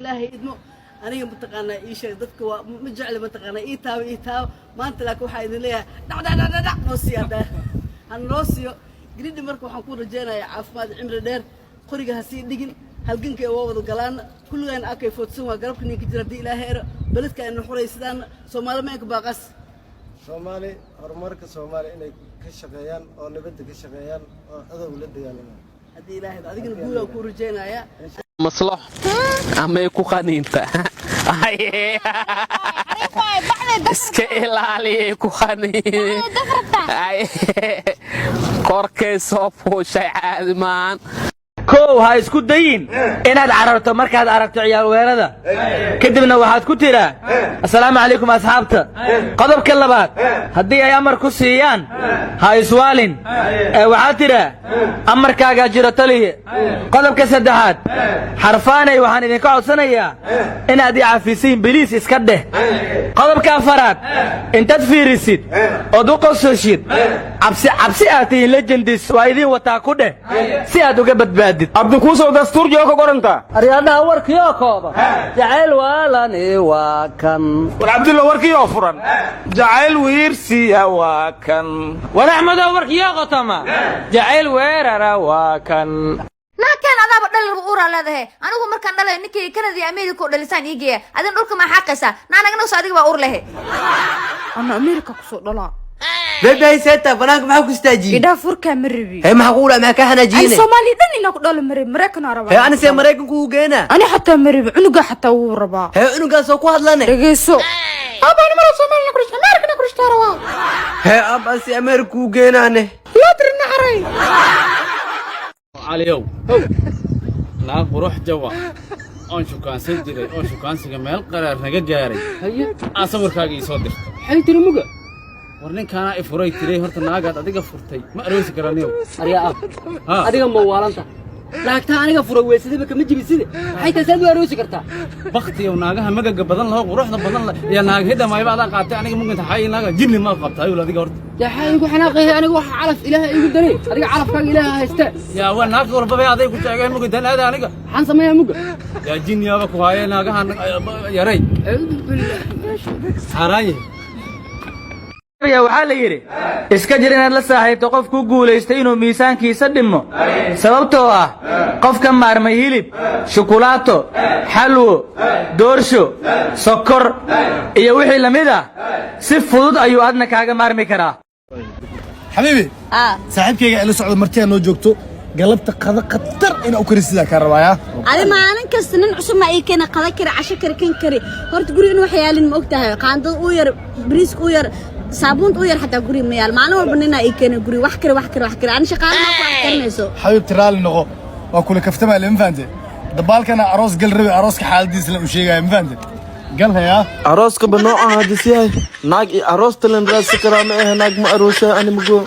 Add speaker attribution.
Speaker 1: ilaahay idmo aniga mataqaana ii sheeg dadka waa ma jecel mataqaana ii taaw maanta laakiin waxa idin leeyahay dhac noo siyaada han noo siyo gridhi marka waxaan ku rajeynayaa caafimaad cimri dheer qoriga ha sii dhigin halganka ee wada galaan kulligan akay foodsan waa garabka ninka jira hadii ilaahay ero baladka ay nuxuraysadaan Soomaali ma ka baaqas
Speaker 2: Soomaali horumarka Soomaali inay ka shaqeeyaan oo nabadda ka shaqeeyaan oo adow la dagaalaan hadii ilaahay adigana guul ku rajeynayaa
Speaker 3: مصلح أما يكون خانينتا اسكيل علي يكون خانين كوركي صوفو شي عادمان
Speaker 4: كو هاي اسكو داين inaad cararto markaad aragto ciyaar weerada kadibna waxaad ku tiraa assalaamu calaykum asxaabta qodobka labaad hadii ay amar ku siiyaan ha iswaalin waxaad tiraa amarkaaga jiro taliye qodobka saddexaad xarfaanay waxaan idin ka codsanayaa inaad i caafisiin biliis iska dheh qodobka afaraad intaad fiirisid oo du qososhid cabsi aad in legendis waa idin wataa ku dheh si aad uga badbaadid
Speaker 5: abdu kuusoo dastuur jooga qoranta
Speaker 4: aryaadaha warkiyo kooba jacayl waalani waa kan
Speaker 5: war abdullah warkiyo furan jacayl wiirsiya waa kan
Speaker 4: war axmedo warkiyo qotama jacayl weerara waa kan
Speaker 6: laakiin adaaba dhalir u ura leedahay anigu markaan dhalay ninkii Canada America oo dhalisaan iigeeya adin dhulka ma xaqaysa naanagna soo adiga baa ur lehe
Speaker 7: أنا أمريكا كسر دولار
Speaker 8: بيبي سيتا بناك معك استاجي
Speaker 7: إذا فركة مربي
Speaker 8: هي معقولة ما كهنا جينا
Speaker 7: أنا صومالي دني ناك دولار مربي مريكان عربي
Speaker 8: هي أنا سي مريكان كو جينا
Speaker 7: أنا حتى مربي عنقا حتى وربا
Speaker 8: هي عنقا سو كو هدلنا
Speaker 7: رجيسو أبا أنا مرة صومالي نكرش أمريكا نكرش تاروا
Speaker 8: هي أبا سي أمريكا كو جينا أنا
Speaker 7: لا ترن حري
Speaker 9: عليو لا بروح جوا أون شو كان سجري أون شو كان سجمال قرار نجا جاري هي أصبر كاجي يصدق
Speaker 1: حي tiri muga
Speaker 9: warnin kana ay furay tiray horta naagaad adiga furtay ma aroosi karaniyo
Speaker 1: ariya adiga ma waalanta laagta aniga furay weysada kama jibiside waxay taasad waa aroosi kartaa
Speaker 9: waqti iyo naagaha magaga badan loo quruxda badan iyo naag hida ma ibaada qaatay aniga mugin tahay naaga jinni ma qabtay wala adiga horta
Speaker 1: yaa igu xanaaqay aniga waxa calaf ilaahay igu daray adiga calafkaaga ilaahay haysta
Speaker 9: yaa waa naag walba bay aday ku taagay mugin dan aad aniga
Speaker 1: waxaan sameeyaa muga
Speaker 9: yaa jinni aba ku haayay naagaha yaray xaraaye
Speaker 4: waxaa la yiri iska jir inaad la saaxiibto qof ku guuleystay inuu miisaankiisa dhimo sababtoo ah qof ka maarmay hilib shukulaato xalwo doorsho sokor iyo wixii lamid ah si fudud ayuu adna kaaga maarmi karaa
Speaker 2: حبيبي صاحبكيga ila socdo martii aan noo joogto galabta qada qatar in uu karisida ka rabaya
Speaker 6: adi maalin kasta nin cusub ma ii keena qada kari casho kari kan kari horta guri in wax yaalin ma ogtahay qaandad u yar bariis u yar saabuun u yar xataa guri ma yaal maalin walba nina ii keena guri wax kari aan shaqaale ma ku karnayso
Speaker 2: حبيبتي raali noqo waa kula kaftama la infante dabaalkana aroos gal rabi arooska xaaladiisa la u sheegay infante gal haya
Speaker 5: arooska banoo ah hadii si hay naag i aroos talan raas karama naag ma aroosha ani mugo